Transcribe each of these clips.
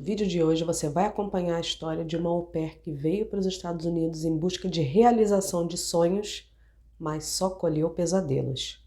vídeo de hoje você vai acompanhar a história de uma au pair que veio para os Estados Unidos em busca de realização de sonhos, mas só colheu pesadelos.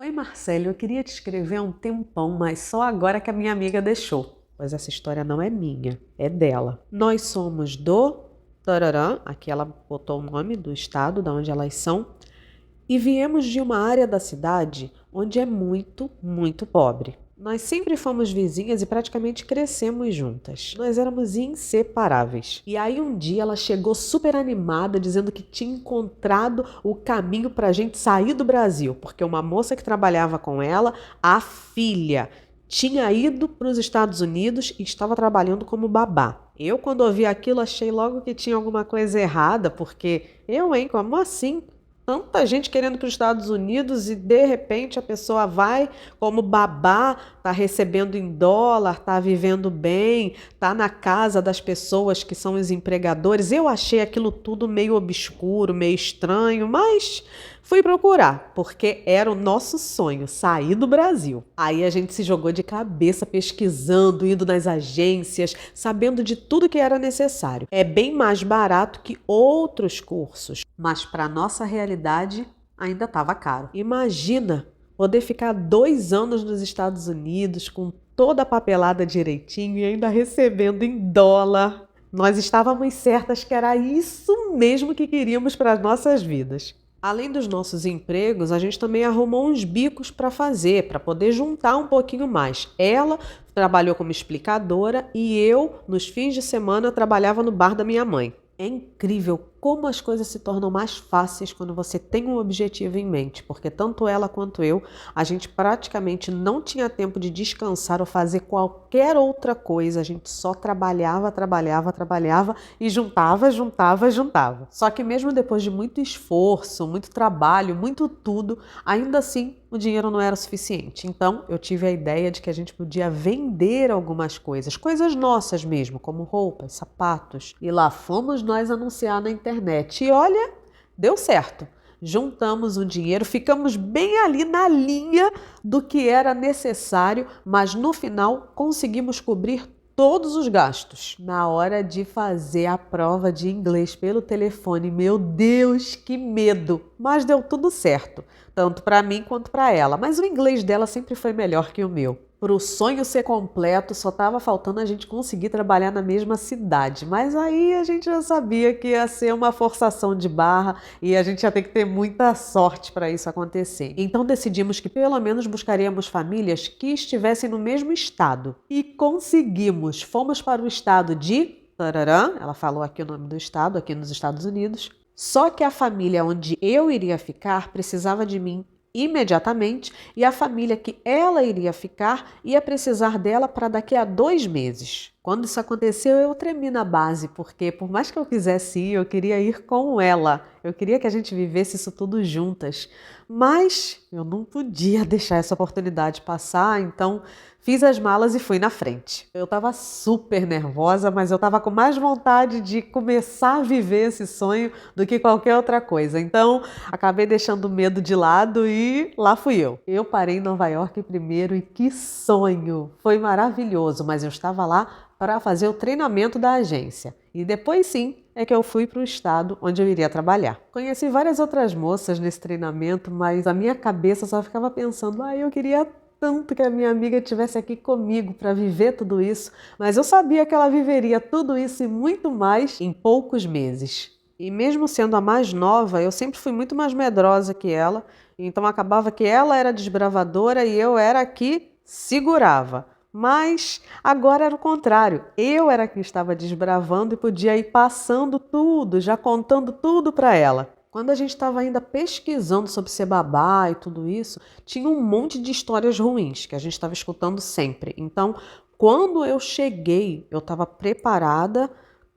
Oi Marcelo, eu queria te escrever há um tempão, mas só agora que a minha amiga deixou. Pois essa história não é minha, é dela. Nós somos do Tararã, aqui ela botou o nome do estado, de onde elas são, e viemos de uma área da cidade onde é muito, muito pobre. Nós sempre fomos vizinhas e praticamente crescemos juntas. Nós éramos inseparáveis. E aí um dia ela chegou super animada, dizendo que tinha encontrado o caminho para a gente sair do Brasil, porque uma moça que trabalhava com ela, a filha, tinha ido para os Estados Unidos e estava trabalhando como babá. Eu, quando ouvi aquilo, achei logo que tinha alguma coisa errada, porque como assim? Tanta gente querendo ir para os Estados Unidos e de repente a pessoa vai como babá, tá recebendo em dólar, tá vivendo bem, tá na casa das pessoas que são os empregadores. Eu achei aquilo tudo meio obscuro, meio estranho, mas fui procurar, porque era o nosso sonho, sair do Brasil. Aí a gente se jogou de cabeça pesquisando, indo nas agências, sabendo de tudo que era necessário. É bem mais barato que outros cursos, mas para nossa realidade ainda estava caro. Imagina poder ficar 2 anos nos Estados Unidos com toda a papelada direitinho e ainda recebendo em dólar. Nós estávamos certas que era isso mesmo que queríamos para as nossas vidas. Além dos nossos empregos, a gente também arrumou uns bicos para fazer, para poder juntar um pouquinho mais. Ela trabalhou como explicadora e eu, nos fins de semana, trabalhava no bar da minha mãe. É incrível como as coisas se tornam mais fáceis quando você tem um objetivo em mente, porque tanto ela quanto eu, a gente praticamente não tinha tempo de descansar ou fazer qualquer outra coisa, a gente só trabalhava e juntava. Só que mesmo depois de muito esforço, muito trabalho, muito tudo, ainda assim o dinheiro não era suficiente. Então eu tive a ideia de que a gente podia vender algumas coisas, coisas nossas mesmo, como roupas, sapatos. E lá fomos nós anunciar na internet. E olha, deu certo. Juntamos o dinheiro, ficamos bem ali na linha do que era necessário, mas no final conseguimos cobrir todos os gastos. Na hora de fazer a prova de inglês pelo telefone, meu Deus, que medo! Mas deu tudo certo, tanto para mim quanto para ela. Mas o inglês dela sempre foi melhor que o meu. Para o sonho ser completo, só estava faltando a gente conseguir trabalhar na mesma cidade. Mas aí a gente já sabia que ia ser uma forçação de barra e a gente ia ter que ter muita sorte para isso acontecer. Então decidimos que pelo menos buscaríamos famílias que estivessem no mesmo estado. E conseguimos. Fomos para o estado de Tararã, ela falou aqui o nome do estado, aqui nos Estados Unidos. Só que a família onde eu iria ficar precisava de mim imediatamente e a família que ela iria ficar ia precisar dela para daqui a 2 meses. Quando isso aconteceu, eu tremi na base, porque por mais que eu quisesse ir, eu queria ir com ela. Eu queria que a gente vivesse isso tudo juntas. Mas eu não podia deixar essa oportunidade passar, então fiz as malas e fui na frente. Eu estava super nervosa, mas eu estava com mais vontade de começar a viver esse sonho do que qualquer outra coisa. Então, acabei deixando o medo de lado e lá fui eu. Eu parei em Nova York primeiro e que sonho! Foi maravilhoso, mas eu estava lá para fazer o treinamento da agência. E depois sim é que eu fui para o estado onde eu iria trabalhar. Conheci várias outras moças nesse treinamento, mas a minha cabeça só ficava pensando, eu queria tanto que a minha amiga estivesse aqui comigo para viver tudo isso, mas eu sabia que ela viveria tudo isso e muito mais em poucos meses. E mesmo sendo a mais nova, eu sempre fui muito mais medrosa que ela, então acabava que ela era desbravadora e eu era a que segurava. Mas agora era o contrário, eu era quem estava desbravando e podia ir passando tudo, já contando tudo para ela. Quando a gente estava ainda pesquisando sobre ser babá e tudo isso, tinha um monte de histórias ruins que a gente estava escutando sempre. Então, quando eu cheguei, eu estava preparada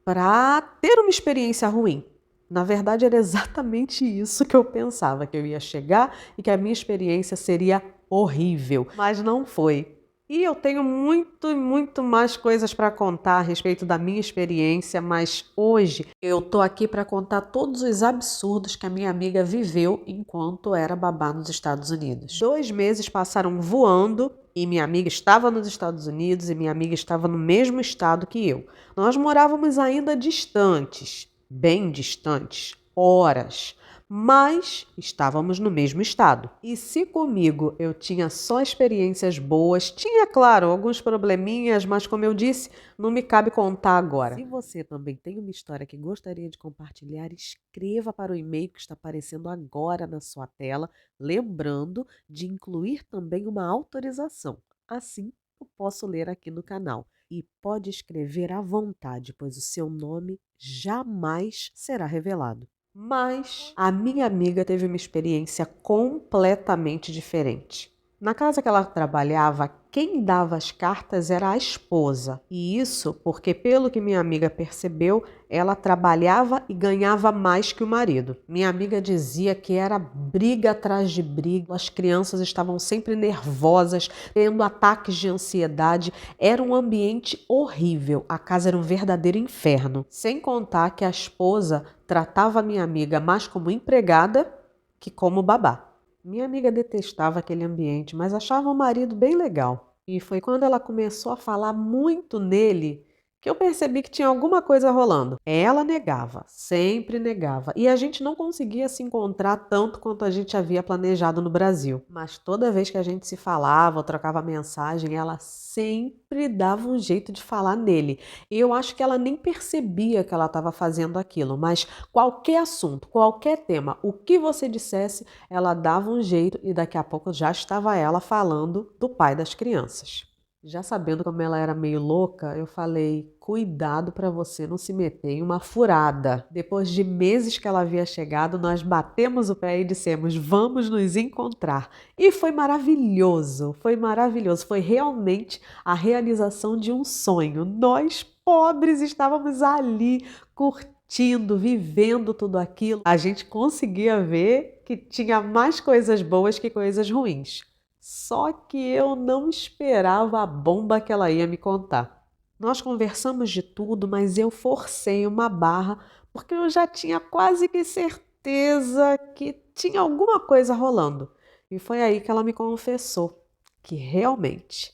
para ter uma experiência ruim. Na verdade, era exatamente isso que eu pensava, que eu ia chegar e que a minha experiência seria horrível. Mas não foi. E eu tenho muito, muito mais coisas para contar a respeito da minha experiência, mas hoje eu tô aqui para contar todos os absurdos que a minha amiga viveu enquanto era babá nos Estados Unidos. 2 meses passaram voando e minha amiga estava nos Estados Unidos e minha amiga estava no mesmo estado que eu. Nós morávamos ainda distantes, bem distantes, horas. Mas estávamos no mesmo estado. E se comigo eu tinha só experiências boas, tinha, claro, alguns probleminhas, mas como eu disse, não me cabe contar agora. Se você também tem uma história que gostaria de compartilhar, escreva para o e-mail que está aparecendo agora na sua tela, lembrando de incluir também uma autorização. Assim, eu posso ler aqui no canal. E pode escrever à vontade, pois o seu nome jamais será revelado. Mas a minha amiga teve uma experiência completamente diferente. Na casa que ela trabalhava, quem dava as cartas era a esposa. E isso porque, pelo que minha amiga percebeu, ela trabalhava e ganhava mais que o marido. Minha amiga dizia que era briga atrás de briga, as crianças estavam sempre nervosas, tendo ataques de ansiedade. Era um ambiente horrível, a casa era um verdadeiro inferno. Sem contar que a esposa tratava a minha amiga mais como empregada que como babá. Minha amiga detestava aquele ambiente, mas achava o marido bem legal. E foi quando ela começou a falar muito nele que eu percebi que tinha alguma coisa rolando. Ela negava, sempre negava, e a gente não conseguia se encontrar tanto quanto a gente havia planejado no Brasil. Mas toda vez que a gente se falava ou trocava mensagem, ela sempre dava um jeito de falar nele. E eu acho que ela nem percebia que ela estava fazendo aquilo, mas qualquer assunto, qualquer tema, o que você dissesse, ela dava um jeito e daqui a pouco já estava ela falando do pai das crianças. Já sabendo como ela era meio louca, eu falei: cuidado para você não se meter em uma furada. Depois de meses que ela havia chegado, nós batemos o pé e dissemos: vamos nos encontrar. E foi maravilhoso, foi maravilhoso. Foi realmente a realização de um sonho. Nós, pobres, estávamos ali curtindo, vivendo tudo aquilo. A gente conseguia ver que tinha mais coisas boas que coisas ruins. Só que eu não esperava a bomba que ela ia me contar. Nós conversamos de tudo, mas eu forcei uma barra porque eu já tinha quase que certeza que tinha alguma coisa rolando. E foi aí que ela me confessou que realmente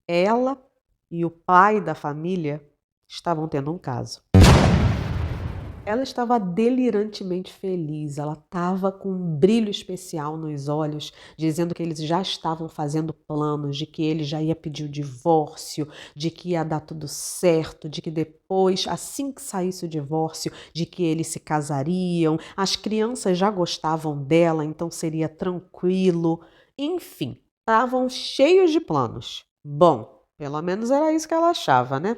ela e o pai da família estavam tendo um caso. Ela estava delirantemente feliz, ela estava com um brilho especial nos olhos, dizendo que eles já estavam fazendo planos, de que ele já ia pedir o divórcio, de que ia dar tudo certo, de que depois, assim que saísse o divórcio, de que eles se casariam. As crianças já gostavam dela, então seria tranquilo. Enfim, estavam cheios de planos. Bom, pelo menos era isso que ela achava, né?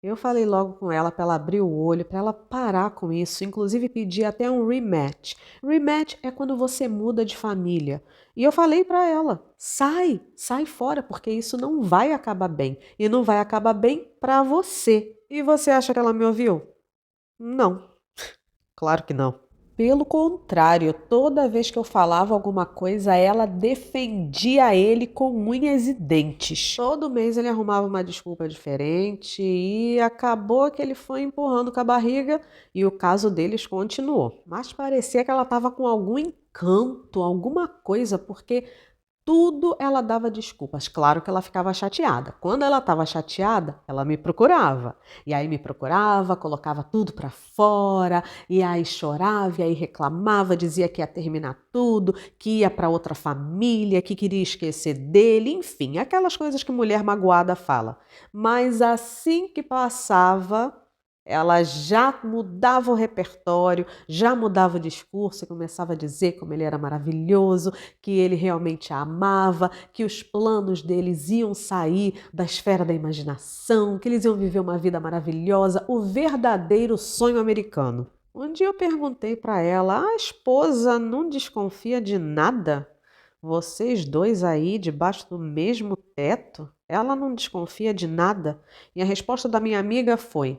Eu falei logo com ela para ela abrir o olho, para ela parar com isso, inclusive pedi até um rematch. Rematch é quando você muda de família. E eu falei para ela: sai, sai fora, porque isso não vai acabar bem. E não vai acabar bem para você. E você acha que ela me ouviu? Não, claro que não. Pelo contrário, toda vez que eu falava alguma coisa, ela defendia ele com unhas e dentes. Todo mês ele arrumava uma desculpa diferente e acabou que ele foi empurrando com a barriga e o caso deles continuou. Mas parecia que ela estava com algum encanto, alguma coisa, porque tudo ela dava desculpas. Claro que ela ficava chateada. Quando ela estava chateada, ela me procurava. E aí me procurava, colocava tudo para fora, e aí chorava, e aí reclamava, dizia que ia terminar tudo, que ia para outra família, que queria esquecer dele, enfim, aquelas coisas que mulher magoada fala. Mas assim que passava, ela já mudava o repertório, já mudava o discurso e começava a dizer como ele era maravilhoso, que ele realmente a amava, que os planos deles iam sair da esfera da imaginação, que eles iam viver uma vida maravilhosa, o verdadeiro sonho americano. Um dia eu perguntei para ela: a esposa não desconfia de nada? Vocês dois aí debaixo do mesmo teto? Ela não desconfia de nada? E a resposta da minha amiga foi: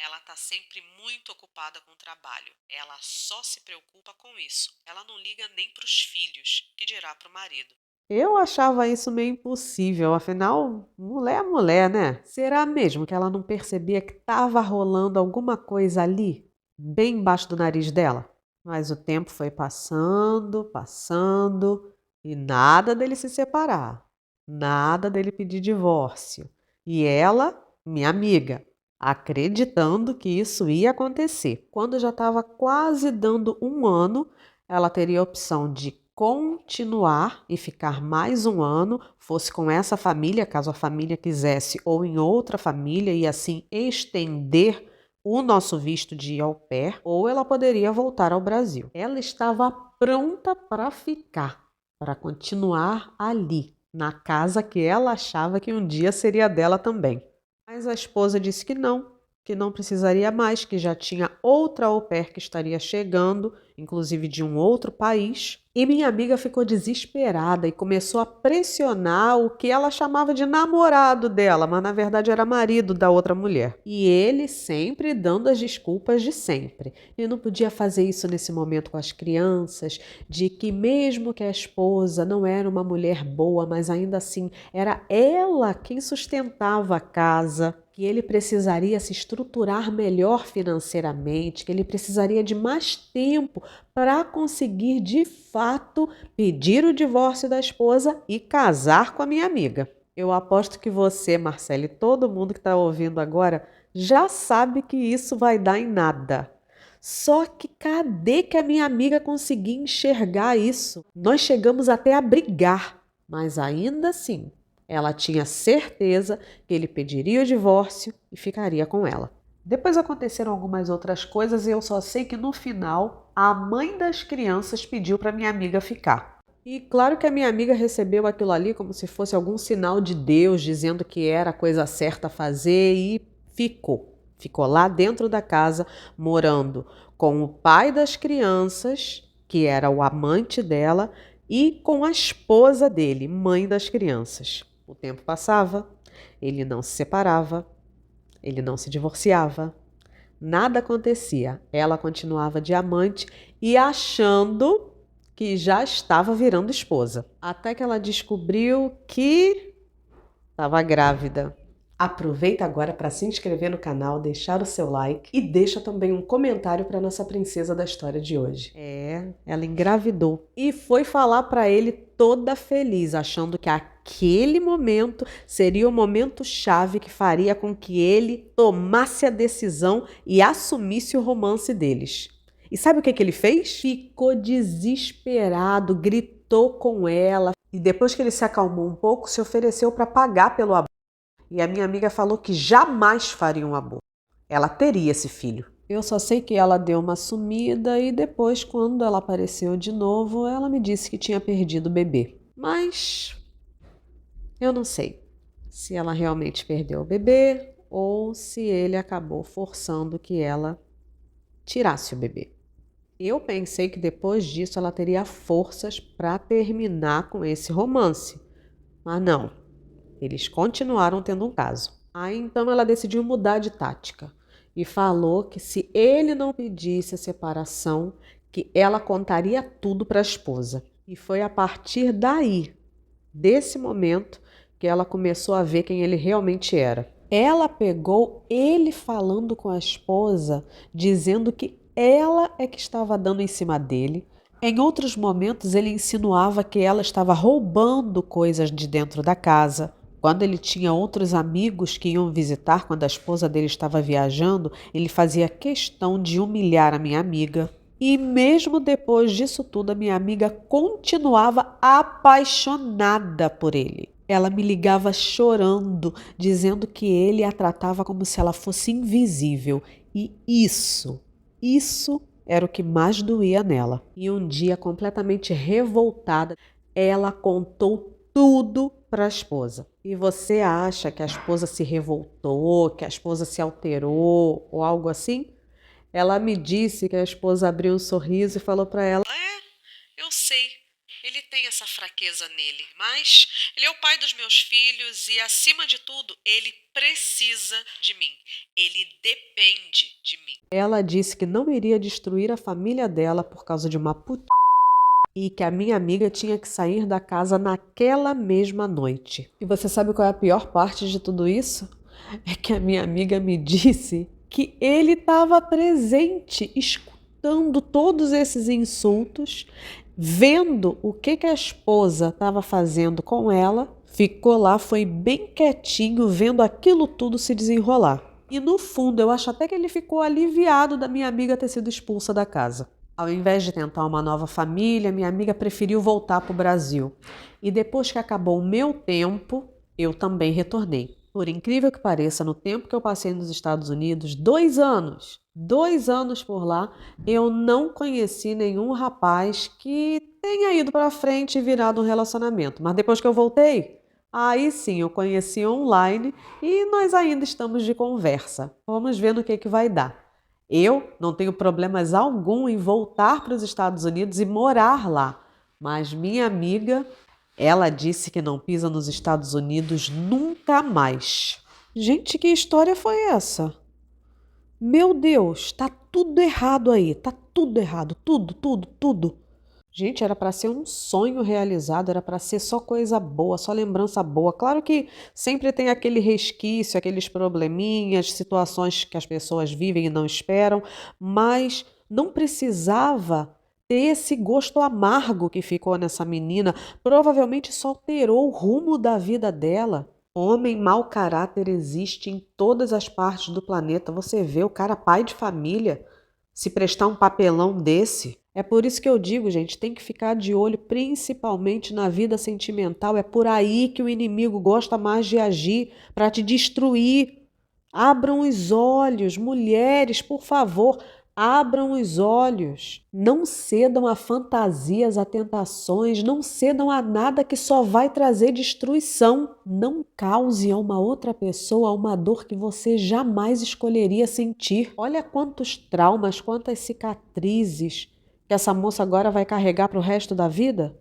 ela está sempre muito ocupada com o trabalho. Ela só se preocupa com isso. Ela não liga nem para os filhos, que dirá para o marido. Eu achava isso meio impossível, afinal, mulher é mulher, né? Será mesmo que ela não percebia que estava rolando alguma coisa ali, bem embaixo do nariz dela? Mas o tempo foi passando, passando, e nada dele se separar, nada dele pedir divórcio. E ela, minha amiga, acreditando que isso ia acontecer. Quando já estava quase dando um ano, ela teria a opção de continuar e ficar mais um ano, fosse com essa família, caso a família quisesse, ou em outra família, e assim estender o nosso visto de au pair, ou ela poderia voltar ao Brasil. Ela estava pronta para ficar, para continuar ali, na casa que ela achava que um dia seria dela também. Mas a esposa disse que não precisaria mais, que já tinha outra au pair que estaria chegando, inclusive de um outro país. E minha amiga ficou desesperada e começou a pressionar o que ela chamava de namorado dela, mas na verdade era marido da outra mulher. E ele sempre dando as desculpas de sempre. E não podia fazer isso nesse momento com as crianças, de que mesmo que a esposa não era uma mulher boa, mas ainda assim era ela quem sustentava a casa, que ele precisaria se estruturar melhor financeiramente, que ele precisaria de mais tempo para conseguir de fato pedir o divórcio da esposa e casar com a minha amiga. Eu aposto que você, Marcele, e todo mundo que está ouvindo agora já sabe que isso vai dar em nada. Só que cadê que a minha amiga conseguia enxergar isso? Nós chegamos até a brigar, mas ainda assim, ela tinha certeza que ele pediria o divórcio e ficaria com ela. Depois aconteceram algumas outras coisas e eu só sei que no final a mãe das crianças pediu para minha amiga ficar. E claro que a minha amiga recebeu aquilo ali como se fosse algum sinal de Deus dizendo que era a coisa certa a fazer e ficou. Ficou lá dentro da casa, morando com o pai das crianças, que era o amante dela, e com a esposa dele, mãe das crianças. O tempo passava, ele não se separava, ele não se divorciava, nada acontecia. Ela continuava diamante e achando que já estava virando esposa. Até que ela descobriu que estava grávida. Aproveita agora para se inscrever no canal, deixar o seu like e deixa também um comentário para nossa princesa da história de hoje. Ela engravidou e foi falar para ele toda feliz, achando que aquele momento seria o momento chave que faria com que ele tomasse a decisão e assumisse o romance deles. E sabe o que ele fez? Ficou desesperado, gritou com ela e depois que ele se acalmou um pouco, se ofereceu para pagar pelo aborto. E a minha amiga falou que jamais faria um aborto. Ela teria esse filho. Eu só sei que ela deu uma sumida e depois, quando ela apareceu de novo, ela me disse que tinha perdido o bebê. Mas eu não sei se ela realmente perdeu o bebê ou se ele acabou forçando que ela tirasse o bebê. Eu pensei que depois disso ela teria forças para terminar com esse romance. Mas não. Eles continuaram tendo um caso. Aí então ela decidiu mudar de tática e falou que se ele não pedisse a separação, que ela contaria tudo para a esposa. E foi a partir daí, desse momento, que ela começou a ver quem ele realmente era. Ela pegou ele falando com a esposa, dizendo que ela é que estava dando em cima dele. Em outros momentos, ele insinuava que ela estava roubando coisas de dentro da casa. Quando ele tinha outros amigos que iam visitar quando a esposa dele estava viajando, ele fazia questão de humilhar a minha amiga. E mesmo depois disso tudo, a minha amiga continuava apaixonada por ele. Ela me ligava chorando, dizendo que ele a tratava como se ela fosse invisível. E isso era o que mais doía nela. E um dia, completamente revoltada, ela contou tudo para a esposa. E você acha que a esposa se revoltou, que a esposa se alterou ou algo assim? Ela me disse que a esposa abriu um sorriso e falou para ela: eu sei, ele tem essa fraqueza nele, mas ele é o pai dos meus filhos e, acima de tudo, ele precisa de mim. Ele depende de mim. Ela disse que não iria destruir a família dela por causa de uma e que a minha amiga tinha que sair da casa naquela mesma noite. E você sabe qual é a pior parte de tudo isso? É que a minha amiga me disse que ele estava presente, escutando todos esses insultos, vendo o que a esposa estava fazendo com ela, ficou lá, foi bem quietinho, vendo aquilo tudo se desenrolar. E no fundo, eu acho até que ele ficou aliviado da minha amiga ter sido expulsa da casa. Ao invés de tentar uma nova família, minha amiga preferiu voltar para o Brasil. E depois que acabou o meu tempo, eu também retornei. Por incrível que pareça, no tempo que eu passei nos Estados Unidos, 2 anos por lá, eu não conheci nenhum rapaz que tenha ido para frente e virado um relacionamento. Mas depois que eu voltei, aí sim eu conheci online e nós ainda estamos de conversa. Vamos ver no que vai dar. Eu não tenho problemas algum em voltar para os Estados Unidos e morar lá, mas minha amiga, ela disse que não pisa nos Estados Unidos nunca mais. Gente, que história foi essa? Meu Deus, tá tudo errado aí, tá tudo errado, tudo. Gente, era para ser um sonho realizado, era para ser só coisa boa, só lembrança boa. Claro que sempre tem aquele resquício, aqueles probleminhas, situações que as pessoas vivem e não esperam, mas não precisava ter esse gosto amargo que ficou nessa menina. Provavelmente só alterou o rumo da vida dela. Homem mau caráter existe em todas as partes do planeta. Você vê o cara pai de família se prestar um papelão desse. É por isso que eu digo, gente, tem que ficar de olho principalmente na vida sentimental. É por aí que o inimigo gosta mais de agir para te destruir. Abram os olhos, mulheres, por favor, abram os olhos. Não cedam a fantasias, a tentações, não cedam a nada que só vai trazer destruição. Não cause a uma outra pessoa uma dor que você jamais escolheria sentir. Olha quantos traumas, quantas cicatrizes que essa moça agora vai carregar para o resto da vida.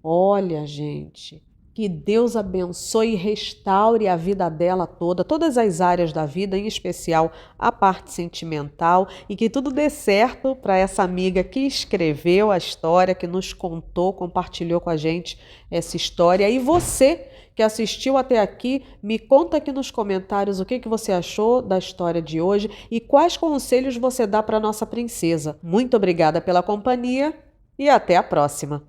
Olha, gente, que Deus abençoe e restaure a vida dela toda, todas as áreas da vida, em especial a parte sentimental, e que tudo dê certo para essa amiga que escreveu a história, que nos contou, compartilhou com a gente essa história. E você que assistiu até aqui, me conta aqui nos comentários o que você achou da história de hoje e quais conselhos você dá para nossa princesa. Muito obrigada pela companhia e até a próxima!